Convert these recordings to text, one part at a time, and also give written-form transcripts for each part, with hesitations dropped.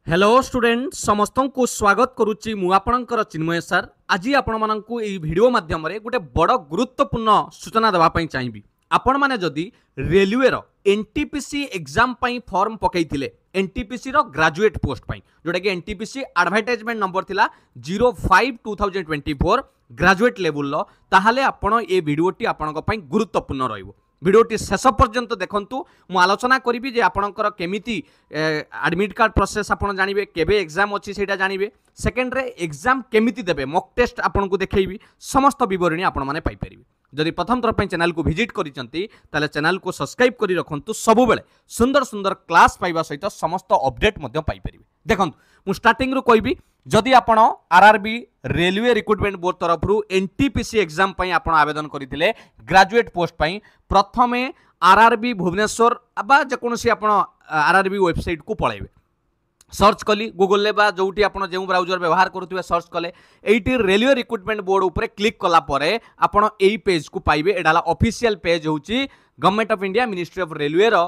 Hello student समस्त को स्वागत करुच्ची मु आपणकर चिन्मय सर आज आपण मानकु एई वीडियो माध्यम रे गोटे बड़ गुरुत्वपूर्ण सूचना देवा पई चाहिबी। आपण माने जदी रेलवे रो एनटीपीसी एग्जाम पई फॉर्म पकईथिले एनटीपीसी रो ग्रेजुएट पोस्ट पई जोटा कि एनटीपीसी एडवर्टाइजमेंट नंबर थिला 05/2024 ग्रेजुएट लेवल लो ताहाले आपण ए वीडियोटी आपणक पई गुरुत्वपूर्ण रहइबो। भिडियोटी शेष पर्यंत देखंतु मु आलोचना करी जे आपणकर केमिति एडमिट कार्ड प्रोसेस आपण जानिबे केबे एग्जाम अछि सेटा जानिबे सेकेंड रे एग्जाम केमिति देबे मॉक टेस्ट आपनको देखैबी समस्त विवरणी आपण माने पाई परिबे। जदि प्रथम थर चैनल को विजिट करिसंती ताले चैनल को सब्सक्राइब करी रखंतु सब बेले सुंदर सुंदर क्लास पाइबा सहित समस्त अपडेट मध्य पाई परिबे। देखंतु मु स्टार्टिंग रो कहबी जदि आपण आरआरबी रेलवे रिक्रुटमेंट बोर्ड तरफ एनटीपीसी एग्जाम पई आपण आवेदन करथिले ग्रेजुएट पोस्ट पई प्रथमे आरआरबी भुवनेश्वर बा जेकोसी आपण आरआरबी वेबसाइट को पळाइबे सर्च कली गूगल ले बा जोटी आपण जेउ ब्राउजर व्यवहार करूथिबे सर्च कले एटी रेलवे रिक्रुटमेंट बोर्ड ऊपर क्लिक कला परे आपण एई पेज को पाइबे। एडाला ऑफिशियल पेज होची government of India ministry of railway रो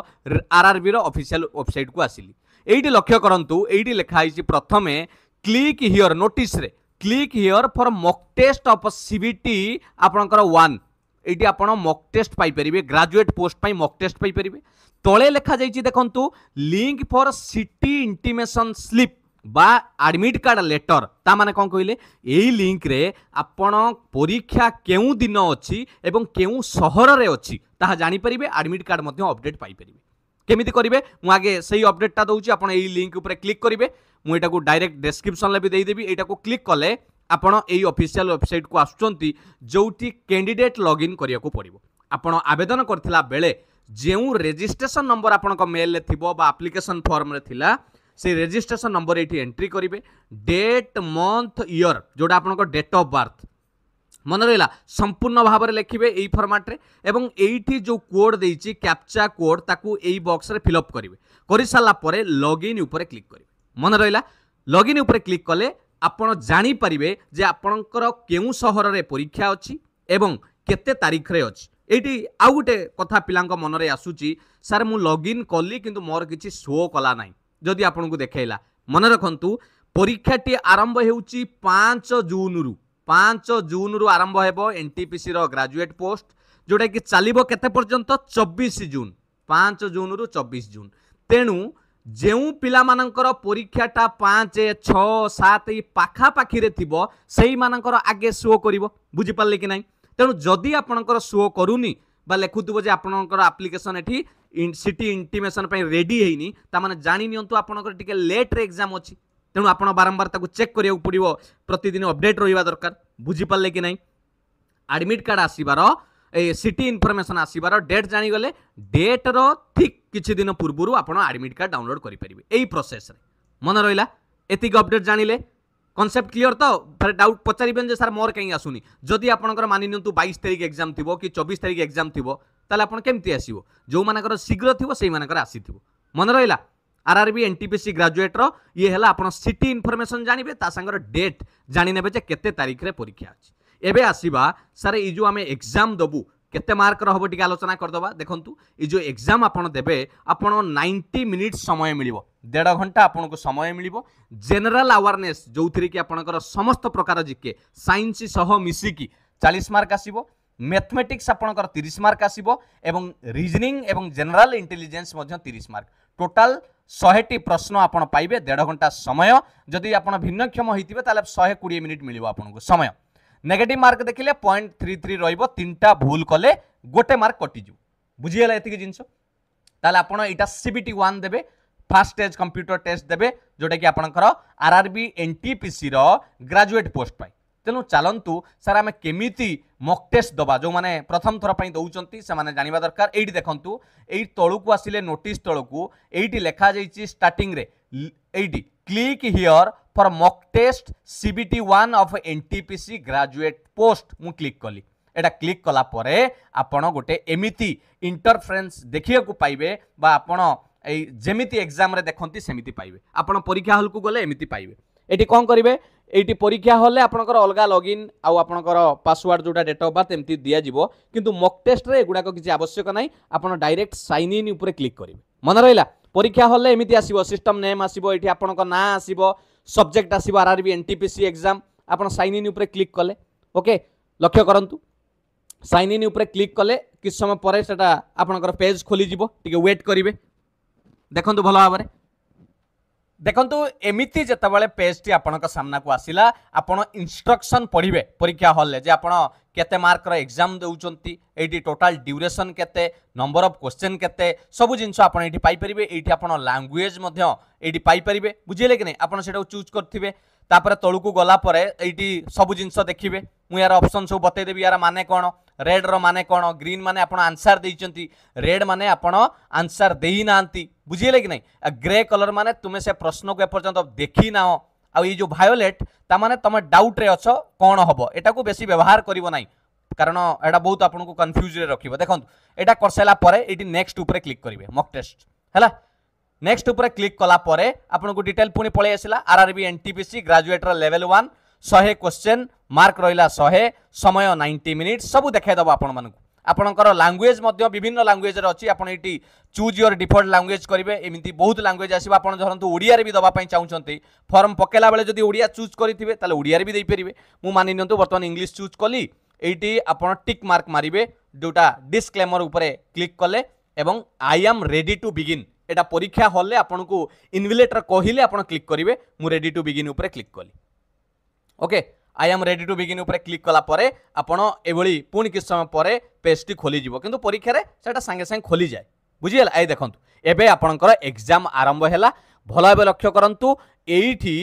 आरआरबी रो ऑफिशियल वेबसाइट को आसिली। एटी लक्ष्य करंतु एटी लिखा आइछि प्रथमे क्लिक हियर नोटिस रे click here for mock test of CBT आपनकर 1 एटी आपण मॉक टेस्ट पाई परिबे ग्रेजुएट पोस्ट पाई मॉक टेस्ट पाई परिबे। तळे लेखा जाइछि देखंतु link for city intimation slip बा एडमिट कार्ड लेटर ता माने कोन कहिले एई लिंक रे आपण परीक्षा केउ दिन अछि एवं केउ शहर रे अछि ताहा जानि परिबे एडमिट कार्ड मध्ये अपडेट पाई परिबे। केमिति करिवे मु आगे सही अपडेट ता दउछि आपण एई लिंक ऊपर क्लिक करिवे मु एटा को डायरेक्ट डिस्क्रिप्शन ले भी देई देबी एटा को क्लिक कले आपण एई ऑफिशियल वेबसाइट को आछुचंती जोटी कैंडिडेट लॉगिन करिया को पड़िबो। आपण आवेदन करथिला बेले जेउ रजिस्ट्रेशन नंबर आपनक मेल ले थिबो बा एप्लिकेशन फॉर्म रे थिला से रजिस्ट्रेशन नंबर एठी एंट्री करिवे डेट मंथ ईयर जोडा आपनक डेट ऑफ बर्थ मन रहा संपूर्ण भाव में लिखिए यही फॉर्मेट रे एवं एठी जो कोड देइछि कैप्चा कोड ताकू एई बॉक्स रे फिलअप करिवे करि साला परे लॉगिन ऊपर क्लिक करिवे। मन रहा लॉगिन ऊपर क्लिक कले आपण जानि परिबे जे आपणकर केउ शहर रे परीक्षा अछि एवं केते तारीख रे अछि। एठी आउ गोटे कथा पिलांक मन रे आसुची सर मु लॉगिन कली किंतु मोर किछि शो कला नाही जदि आपनको देखेला मन रखंतु परीक्षाटी आरंभ हेउची 5 जून रु आरंभ हेबो एनटीपीसी रो ग्रेजुएट पोस्ट जोटा कि चलिबो केते पर्यंत 24 जून 5 जून रु 24 जून। तेणु जेउ पिला मानकर परीक्षाटा 5 6 7 पाखा पाखी रे थिबो सेही मानकर आगे शो करिवो बुझि पाले कि नाही। तेणु जदि आपनकर शो करूनी बा लेखुथिबो जे आपनकर एप्लिकेशन एठी सिटी इंटीमेशन पई रेडी हेइनी ता माने जानि नियंतु आपनकर टिके लेट रे एग्जाम अछि। तेणु आपण बारंबार ताकू चेक करिया पड़िवो प्रतिदिन अपडेट रहिबा दरकार बुझि पाले कि नाही। एडमिट कार्ड आसीबार ए सिटी इनफॉरमेशन आसीबार डेट जानि गले डेट रो ठीक किछि दिन पूर्वरु आपण एडमिट कार्ड डाउनलोड करि परिबे एई प्रोसेस रे। मन रहिला एतिक अपडेट जानिले कॉन्सेप्ट क्लियर तो फिर डाउट पचारिबेन जे सर मोर कहीं आसुनी जदि आपनकर मानि नियंतु 22 तारिख एग्जाम थिबो कि 24 तारिख एग्जाम थिबो ताले आपण केमति आसीबो जो मानकर शीघ्र थिबो सेही मानकर आसीथिबो। मन रहिला आरआरबी एनटीपीसी ग्रेजुएट रो ये हला आपण सिटी इनफॉरमेशन जानिबे ता संगर डेट जानि नेबे जे केते तारिख रे परीक्षा अछि। एबे आसीबा सर ई जो आमे एग्जाम दबु केते मार्क रहबो टिके आलोचना कर दबा। देखंतु ई जो एग्जाम आपण देबे आपण 90 मिनिट समय मिलिबो 1.5 घंटा आपण को समय मिलिबो। जनरल अवेयरनेस जोथि कि आपणकर समस्त प्रकार जीके साइंस सह मिसी की 40 मार्क आसीबो मैथमेटिक्स आपणकर 30 मार्क आसीबो एवं रीजनिंग एवं जनरल इंटेलिजेंस मध्य 30 मार्क टोटल 100टी प्रश्न आपण पाइबे 1.5 घंटा समय। जदि आपण भिन्नक्षम होइतिबे ताले 120 मिनिट मिलिबो आपनको समय। नेगेटिव मार्क देखिले 0.33 रहिबो तीनटा भूल कले गोटे मार्क कटि जु बुझियला एतिक जिंस ताले आपण एटा सीबीटी 1 देबे फर्स्ट स्टेज कंप्यूटर टेस्ट देबे जोटा कि आपणकर आरआरबी एनटीपीसी रो ग्रेजुएट पोस्ट पाई। तेनु चलंतु सर आमे केमिति मॉक टेस्ट दबा जो माने प्रथम थर पई दउचंती से माने जानिबा दरकार। एठी देखंतु एई तळु को आसिले नोटिस तळु को एठी लेखा जाईची स्टार्टिंग रे एठी click here for mock test CBT 1 of NTPC graduate post मु क्लिक कली एटा क्लिक कला परे आपण गोटे एमिति इंटरफेरेंस देखिया को पाइबे बा आपण एई जेमिति एग्जाम रे देखंती सेमिति पाइबे। आपण परीक्षा हॉल को गले एमिति पाइबे। एटी कोन करिवे एटी परीक्षा हॉल ले आपनकर अलगा लॉगिन आउ आपनकर पासवर्ड जोटा डेट ऑफ बर्थ एमती दिया जिवो किंतु मॉक टेस्ट रे गुडा को किछि आवश्यक नाही। आपण डायरेक्ट साइन इन ऊपर क्लिक करिवे। मन रहिला परीक्षा हॉल एमती आसीबो सिस्टम नेम आसीबो एठी आपनको ना आसीबो सब्जेक्ट आसीबो आरआरबी एनटीपीसी एग्जाम आपण साइन इन ऊपर क्लिक कले ओके लक्ष्य करंतु साइन इन ऊपर क्लिक कले किछ समय परे सेटा आपनकर पेज खोली जिवो टिके वेट करिवे देखंतु भलो भाबरे देखंतु एमिति जेतबेले पेज टी आपनका सामना को आसिला आपण इंस्ट्रक्शन पढिबे परीक्षा हॉल जे आपण केते मार्क रो एग्जाम देउचंती एठी टोटल ड्यूरेशन केते नंबर ऑफ क्वेश्चन केते सब जिंस आपण एठी पाई परिबे एठी आपण लैंग्वेज मध्य एठी पाई परिबे बुझिले कि नै आपण सेटा चूज करथिबे तापर तळुकु गला परे एठी सब जिंस देखिबे मु यार ऑप्शन सब बतै देबी यार माने कोन रेड रो माने कोन ग्रीन माने आपण आंसर देइचंती रेड माने आपण आंसर देई नांती बुझिले कि नै ग्रे कलर माने तुमे से प्रश्न को एपर्यंत देखि नाओ आ ये जो वायोलेट ता माने तमे डाउट रे अछो कोन हबो एटा को बेसी व्यवहार करिवो नै कारण एटा बहुत आपन को कंफ्यूज रे रखिबो देखंतु एटा करसेला परे एटी नेक्स्ट ऊपर क्लिक करिवे मॉक टेस्ट हैला नेक्स्ट ऊपर क्लिक कला परे आपन को डिटेल पुनी पळे आसिला आरआरबी एनटीपीसी ग्रेजुएट रो लेवल 1 100 क्वेश्चन मार्क रहिला 100 समय 90 मिनिट सब देखाइ दबो आपन मानकु आपनकर लैंग्वेज मध्य विभिन्न लैंग्वेज रे अछि आपन eighty choose your default language करिवे एमिति बहुत लैंग्वेज आसीबा आपन धरंतु ओडिया रे भी दबा पई चाहउछंती फॉर्म पकेला बेले जदी ओडिया चूज करिथिबे ताले ओडिया रे भी देई परिबे मु मानि नियंतु वर्तमान इंग्लिश चूज कली एटी आपन टिक मार्क मारिबे जोटा डिस्क्लेमर ऊपर क्लिक कले एवं I am ready to begin एटा परीक्षा हॉल ले आपन को इनविलेटर कहिले आपन क्लिक करिवे मु रेडी टू बिगिन ऊपर क्लिक कली okay I am ready to begin ऊपर क्लिक कला परे आपण एभली पुणी किछ समय परे पेज टी खोली जिवो किंतु परीक्षा रे सेटा संगे संगे खोली जाय बुझियल आई देखंतु एबे आपनकर एग्जाम आरंभ हैला भलो भाबे लक्ष्य करंतु एठी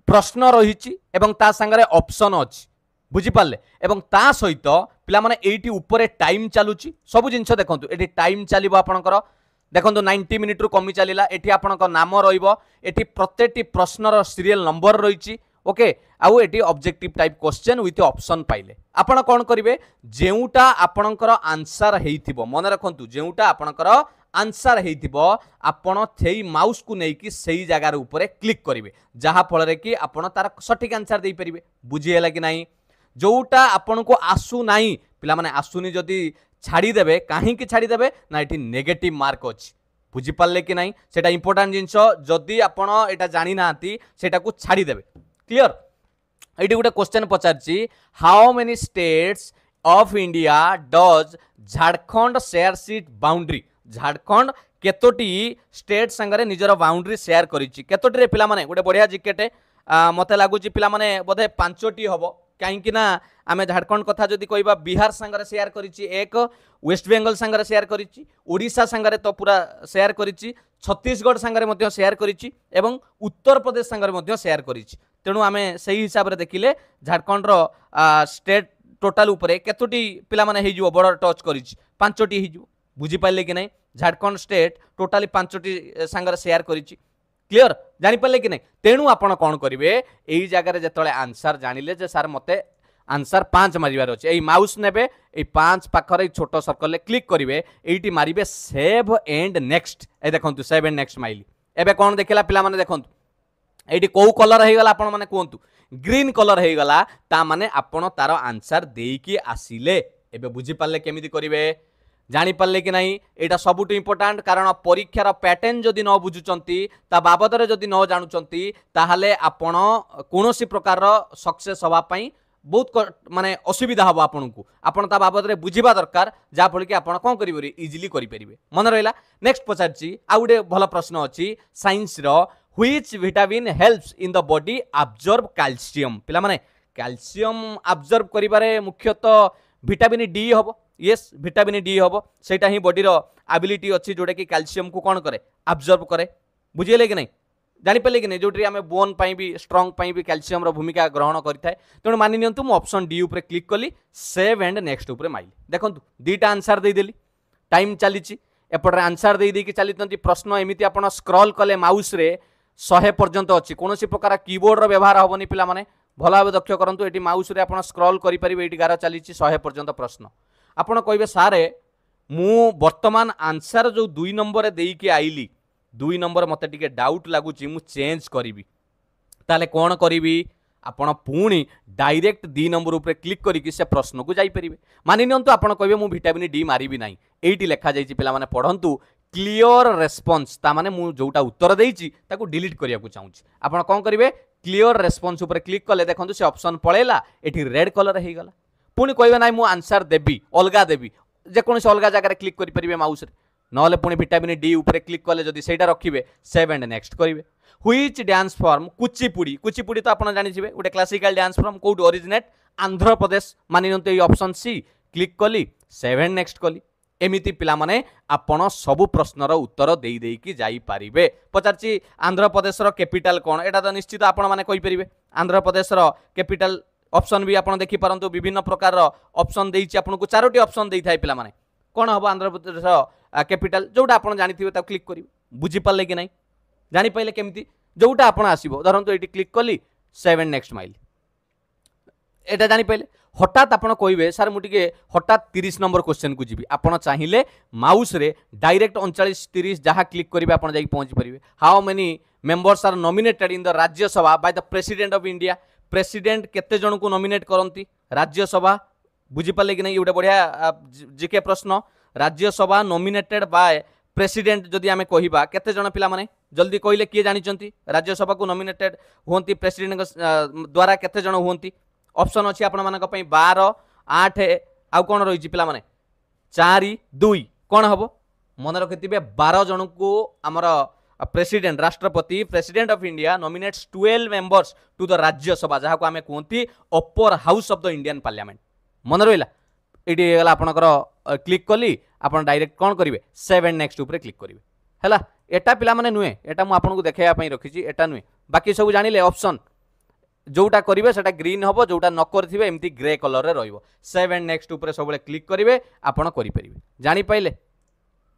प्रश्न रहिछि एवं ता संगे ऑप्शन अछि बुझि पाले एवं ता सहित पिला माने एठी ऊपर टाइम चालुछि सब जिंस देखंतु एठी टाइम चलिबो आपनकर देखंतु 90 मिनिट रु कमी चलिला एठी आपनकर नाम रहिबो एठी प्रत्येकटी प्रश्नर सीरियल नंबर रहिछि ओके आउ eighty objective type question with option पाइले आपण कोन करिवे जेउटा आपणकर आंसर हेइथिबो मन रखंतु जेउटा आपणकर आंसर हेइथिबो आपण थेई माउस को नै कि सही जगह रे ऊपर क्लिक करिवे जहा फल रे कि आपण तार सटीक आंसर देई परिवे बुझी हैला कि नाही जोटा आपण को आसु नाही पिला माने आसुनी जदी छाडी देबे काहे कि छाडी देबे ना एठी नेगेटिव मार्क अछि बुझी पाले कि नाही सेटा इंपोर्टेंट जिंस जदी आपण एटा जानि नांती सेटा को छाडी देबे क्लियर एटी गोटे क्वेश्चन पचारछि how many states of India does Jharkhand share सीट बाउंड्री झारखंड केतोटी स्टेट संगरे निजर बाउंड्री शेयर करिछि केतोटी रे पिला माने गोटे बढ़िया जिकेटे मते लागुछि पिला माने बोधे 5टी हबो काहेकि ना आमे झारखंड कथा जदि कहबा बिहार संगरे शेयर करिछि एक वेस्ट बेंगल संगरे शेयर करिछि ओडिशा संगरे तो पूरा शेयर करिछि छत्तीसगढ़ संगरे मध्य शेयर करिछि एवं उत्तर प्रदेश संगरे मध्य शेयर करिछि तेणु आमे सही हिसाब रे देखिले झारखंड रो स्टेट टोटल ऊपर केतोटी पिला माने हेइ जिवो बॉर्डर टच करिछि 5टी हेइ जिवो बुझी पाइले कि नै झारखंड स्टेट टोटली 5टी संगरे शेयर करिछि क्लियर जानि पाले कि नै तेणु आपण कोन करिवे एई जगह रे जतले आंसर जानिले जे सर मते आंसर 5 मारिबार अछि एई माउस नेबे एई 5 पाखरे छोटो सर्कल ले क्लिक करिवे एइटी मारिबे सेव एंड नेक्स्ट ए देखंतु सेव एंड नेक्स्ट माइली एबे कोन देखिला पिला माने देखंतु एटी को कलर हे गला आपण माने कोंतु ग्रीन कलर हे गला ता माने आपण तार आंसर देकी आसीले एबे बुझी पाले केमिति करिवे जानि पाले कि नाही एटा सबुट इंपोर्टेंट कारण परीक्षार पैटर्न जदि न बुझुचंती ता बाबद रे जदि न जानुचंती ताहाले आपण कोनोसी प्रकार सक्सेस हवा पई बहुत माने असुविधा हबो आपनकु आपण ता बाबद रे बुझिबा दरकार जा फल कि आपण कोन करिवरी इजीली करि परिबे मन रहला नेक्स्ट पचारची आ गुटे भलो प्रश्न अछि साइंस रो which vitamin helps in the body absorb calcium पिला माने कैल्शियम अब्जॉर्ब करिबारे मुख्यतः विटामिन डी हबो यस विटामिन डी हबो सेटा ही बॉडी रो एबिलिटी अछि जोडे कि कैल्शियम को कोन करे अब्जॉर्ब करे बुझिले कि नै जानि पले कि नै जोटरी हमें बोन पई भी स्ट्रांग पई भी कैल्शियम रो भूमिका ग्रहण करिथाय तेणु मानि नियंतु मु ऑप्शन डी ऊपर क्लिक कली सेव एंड नेक्स्ट ऊपर माइली देखंतु दीटा आंसर दे देली टाइम चलीची एपटर आंसर दे दे कि चलीतंती प्रश्न एमिति आपण स्क्रॉल कले माउस रे 100 पर्यंत अछि कोनोसी प्रकार कीबोर्ड रो व्यवहार होबनी पिला माने भला भाबे दक्ष करंतु एटी माउस रे आपण स्क्रॉल करि परिबे एटी गारा चलीची 100 पर्यंत प्रश्न आपण कहबे सारे मु वर्तमान आंसर जो 2 नंबर देई के आइली 2 नंबर मते टिके डाउट लागुची मु चेंज करिवि ताले कोन करिवि आपण पुणी डायरेक्ट 2 नंबर ऊपर क्लिक करिकि से प्रश्न को जाई परिबे मानि नियंतु आपण कहबे मु विटामिन डी मारिबि नाही एटी लेखा जाईची पिला माने पढंतु क्लियर रेस्पॉन्स ता माने मु जोटा उत्तर देइची ताकू डिलीट करिया को चाहूची आपण कोन करिवे क्लियर रेस्पॉन्स ऊपर क्लिक कले देखंतु से ऑप्शन पळेला एठी रेड कलर हे गला पुनी कहबे नाइ मु आंसर देबी अलगा देबी जे कोनसे अलगा जगह रे क्लिक करि परिबे माउस रे नले पुनी विटामिन डी ऊपर क्लिक कले जदी सेटा रखिबे सेव एंड नेक्स्ट करिवे which dance form Kuchipudi Kuchipudi तो आपण जानिथिबे गोटे क्लासिकल डांस फॉर्म कोड ओरिजिनेट आंध्र प्रदेश मानि नते ए ऑप्शन सी क्लिक कली सेव एंड नेक्स्ट कली एमिति पिला माने आपण सब प्रश्नर उत्तर देई देई कि जाई पारिबे पचारची आंध्र प्रदेश रो कैपिटल कोन एटा तो निश्चित आपण माने कहि परिबे आंध्र प्रदेश रो कैपिटल ऑप्शन भी आपण देखि परंतु विभिन्न प्रकार रो ऑप्शन देइची आपण को चारोटी ऑप्शन देई थाई पिला माने कोन हबो आंध्र प्रदेश रो कैपिटल जोटा आपण जानिथिबे ता क्लिक करिवे बुझी पाले कि नै जानि पाइले केमिति जोटा आपण आसीबो धरंतु एटी क्लिक कली सेव एंड नेक्स्ट माइल एटा जानि पाइले हठात आपण कहबे सर मुटिके हठात 30 नंबर क्वेश्चन को जीबी आपण चाहिए माउस रे डायरेक्ट 39 30 जहाँ क्लिक करेंगे आप पहुंची पारे how many members are nominated in the Rajya Sabha by the president of India president केते जन को नॉमिनेट करती राज्यसभा बुझीपारे कि नहीं गोटे बढ़िया जीके प्रश्न राज्यसभा नॉमिनेटेड बाय प्रेसिडेंट जदि आमे कहिबा केते जन पिला माने जल्दी कहले किए जानिचंती राज्यसभा को नॉमिनेटेड होंती प्रेसिडेंट द्वारा केते जन होंती ऑप्शन अच्छी आपण मानक पई 12 8 आउ कोन रहिछि पिला माने 4 2 कोन हबो मन रखिथिबे 12 जन को हमर प्रेसिडेंट राष्ट्रपति president of India nominates 12 members to the Rajya Sabha जहा को आमे कोंती upper house of the Indian parliament मन रहिला एडी गला आपनकर क्लिक कली आपण डायरेक्ट कोन करिवे सेव एंड नेक्स्ट ऊपर क्लिक करिवे हैला एटा पिला माने नुए एटा मु आपन को देखाया पई रखिछि एटा नुए बाकी सब जानिले ऑप्शन जोटा करिवे सेटा ग्रीन हबो जोटा न करथिबे एमती ग्रे कलर रे रहइबो सेव एंड नेक्स्ट ऊपर सबले क्लिक करिवे आपण करि परिबे जानि पाइले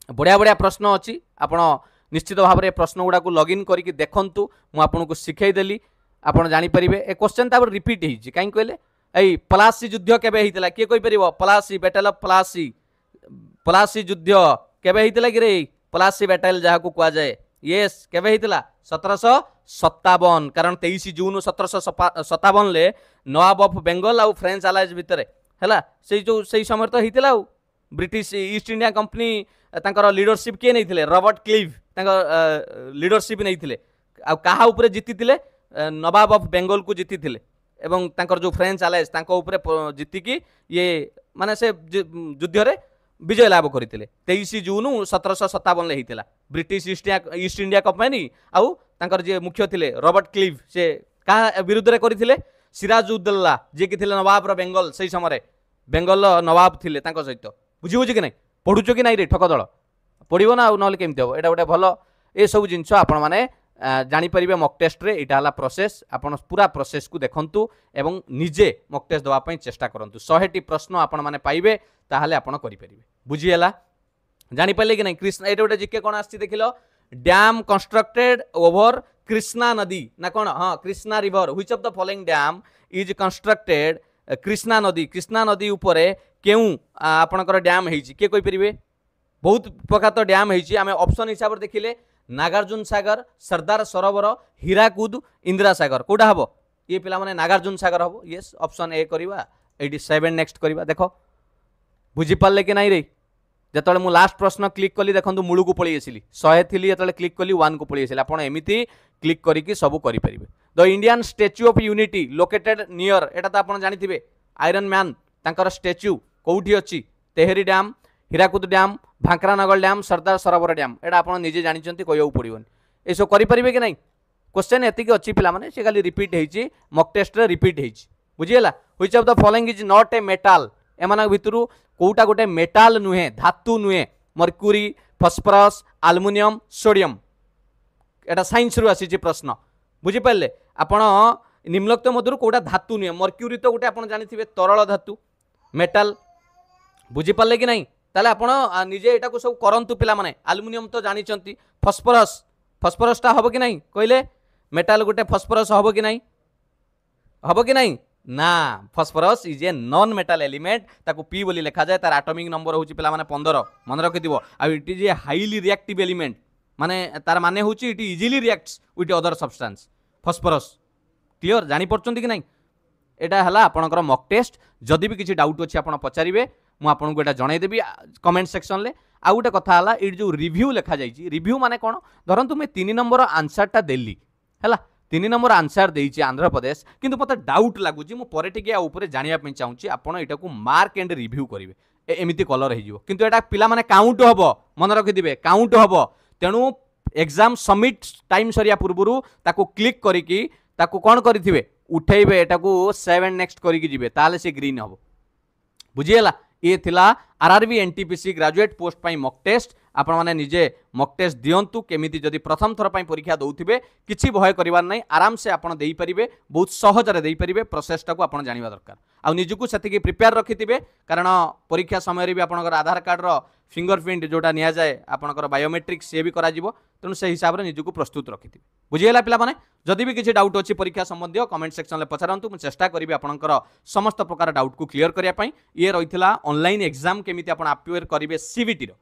बढ़िया बढ़िया प्रश्न अछि आपण निश्चित भाव में प्रश्न गुडा को लॉगिन करके देखंतु मु आपन को सिखाई देली आपण जानि परिबे ए क्वेश्चन तापर रिपीट हिछि काई कहले एई पलासी युद्ध केबे हितला के कहि परिबो पलासी बैटल ऑफ पलासी पलासी युद्ध केबे हितला कि रे पलासी बैटल जहा को कुआ जाए यस केबे हितला 1757 कारण 23 जून 1757 ले नवाब ऑफ बेंगल आउ फ्रेंच अलायंस भितर हैला से समय तो हितला ब्रिटिश ईस्ट इंडिया कंपनी तांकर लीडरशिप किए नहीं थिले रॉबर्ट क्लीव तांकर लीडरशिप नहीं थिले आ कहा ऊपर जीति थिले नवाब ऑफ बेंगल को जीति थिले एवं तांकर जो फ्रेंच अलायंस तांको ऊपर जीति की ये माने से युद्ध रे विजय लाभ करते 23 जून 1757 ले हितला ब्रिटिश ईस्ट इंडिया कंपनी आउ तांकर जे मुख्य थिले रॉबर्ट क्लीव से कहा विरुद्ध रे करथिले सिराजुद्दौला जे कि थिले नवाब रो बेंगल सही समय बेंगल नवाब थिले तांको सहित बुझी बुझी कि नहीं पढ़ुचो कि नहीं रे ठक दल पढ़िबो ना नहले केमती हो एटा गोटे भल ए सब जिनिस आपण माने जानि परिबे मॉक टेस्ट रे एटा हला प्रोसेस आपण पूरा प्रोसेस को देखंतु एवं निजे मॉक टेस्ट दवा पई चेष्टा करंतु 100 टी प्रश्न आपण माने पाइबे ताहाले आपण करि परिबे बुझी हला जानि पाइले कि नहीं कृष्णा एटा गोटे जिके कोन आछि देखिलो डैम कंस्ट्रक्टेड ओवर कृष्णा नदी ना कोन हां Krishna river which of the following dam is constructed Krishna नदी उपरे केउ आपणकर डैम हेछि के कहि परिबे बहुत प्रकार तो डैम हेछि आमे ऑप्शन हिसाब रे देखिले नागार्जुन सागर सरदार सरोवर हीराकुद इंदिरा सागर कोडा हबो ये पिला माने नागार्जुन सागर हबो यस ऑप्शन ए करबा 87 नेक्स्ट करबा देखो बुझी पाले कि नाही रे जतले मु लास्ट प्रश्न क्लिक कली देखंतु मूल को पळी आसिली 100 थिली जतले क्लिक कली 1 को पळी आसिली आपण एमिति क्लिक करिकि सब करि परिबे the Indian statue of unity located near एटा त आपण जानिथिबे आयरन मैन तांकर स्टैच्यू कोउठी अछि Tehri dam Hirakud dam Bhakra Nangal dam Sardar Sarovar dam एटा आपण निजे जानिचंती कहयौ पड़िबोन ए सब करि परिबे कि नहीं क्वेश्चन एतिक अछि पिला माने से खाली रिपीट हेछि मॉक टेस्ट रे रिपीट हेछि बुझियला which of the following is not a metal एमाना भितरु कोउटा गोटे मेटल नुहे धातु नुहे मर्क्यूरी फॉस्फरस एल्युमिनियम सोडियम एटा साइंस रु आसी प्रश्न बुझी पाले आपण निम्नलिखित मधुर कोउटा धातु नुहे मर्क्यूरी तो गोटे आपण जानिथिबे तरल धातु मेटल बुझी पाले कि नहीं ताले आपण निजे एटा को सब करंतु पिला माने एल्युमिनियम तो जानिचंती फॉस्फरस ता हबो कि नहीं कहले मेटल गोटे फॉस्फरस हबो कि नहीं ना phosphorus is a non metal element ताको पी बोली लिखा जाए तार एटॉमिक नंबर होची पिला माने 15 मन रखिदिबो आ it is a highly reactive element माने तार माने होची it easily reacts with other substance phosphorus clear जानि परचंती कि नहीं एटा हला आपनकर मॉक टेस्ट जदि भी किसी डाउट अछि आपण पचारिबे मु आपनको एटा जणाई देबी कमेंट सेक्शन ले। आ गोटे कथा हला ए जो रिव्यू लिखा जाइछि रिव्यू माने कोन धरंतु मैं 3 नंबर आंसरटा देली हैला 3 नंबर आंसर देइछि आंध्र प्रदेश किंतु मते डाउट लागुछि मु परे टिके आ ऊपर जानिया पे चाहूछि आपण एटा को मार्क एंड रिव्यू करिवे एमिति कलर हे जिवो किंतु एटा पिला माने काउंट हबो मन रखि दिबे काउंट हबो तेणु एग्जाम सबमिट टाइम सरिया पूर्वरु ताको क्लिक करिकि ताको कोन करिथिबे उठेइबे एटा को सेव एंड नेक्स्ट करिकि जिबे ताले से ग्रीन हबो बुझिएला ये थिला आरआरबी एनटीपीसी ग्रेजुएट पोस्ट पाई मॉक टेस्ट आपण माने निजे मॉक टेस्ट दियंतु केमिति जदि प्रथम थर पाई परीक्षा दउथिबे किछि भय करिवार नै आराम से आपण देई परिबे बहुत सहज रे देई परिबे प्रोसेस टाको आपण जानिबा दरकार आ निजुकु सेतिकी प्रिपेयर रखिथिबे कारण परीक्षा समय रे भी आपणकर आधार कार्ड रो फिंगरप्रिंट जोटा निया जाए आपणकर बायोमेट्रिक से भी करा जिवो तेणु से हिसाब रे निजुकु प्रस्तुत रखिथिबे बुझिएला पिला माने जदि भी किछि डाउट अछि परीक्षा संबंधी कमेंट सेक्शन ले पचारंतु मु चेष्टा करिबे आपणकर समस्त प्रकार डाउट को क्लियर करिया पई ये रहिथिला ऑनलाइन एग्जाम केमिति आपण अपियर करिवे सीबीटी रो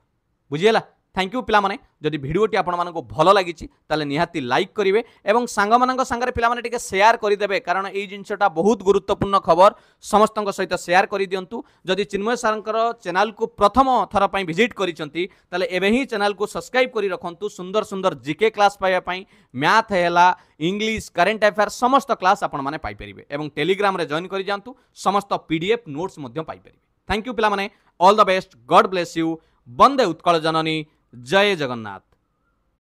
बुझिएला थैंक यू पिला माने जदि वीडियोटी आपण मानको भलो लागिछि ताले निहाती लाइक करिवे एवं सांग मानक संगरे पिला माने टिके शेयर करि देबे कारण एई जिंसटा बहुत गुरुत्वपूर्ण खबर समस्तक सहित शेयर करि दियंतु जदि चिन्मय सरंकर चैनल को प्रथम थर पई विजिट करिसंती ताले एबे ही चैनल को सब्सक्राइब करि रखंतु सुंदर सुंदर जीके क्लास पाइबा पई मैथ हेला इंग्लिश करंट अफेयर समस्त क्लास आपण माने पाई परिबे एवं टेलीग्राम रे जॉइन करि जांतु समस्त पीडीएफ नोट्स मध्य पाई परिबे थैंक यू पिला माने all the best God bless you वंदे उत्कल जननी जय जगन्नाथ।